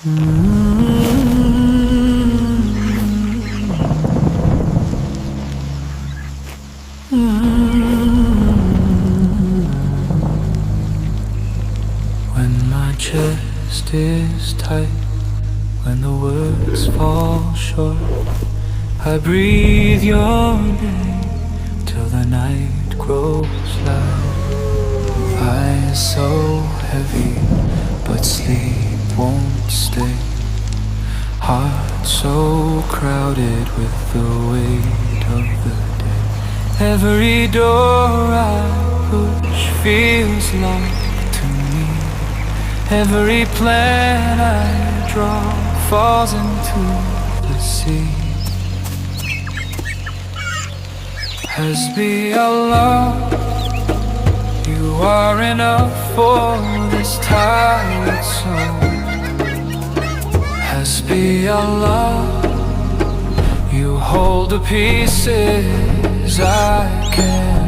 When my chest is tight, when the words fall short, I breathe your name till the night grows light. Eyes so heavy, but sleep won't stay. Heart so crowded with the weight of the day. Every door I push feels locked to me. Every plan I draw falls into the sea. Hasbi Allah, you are enough for this tired soul. Hasbi Allah, you hold the pieces I can't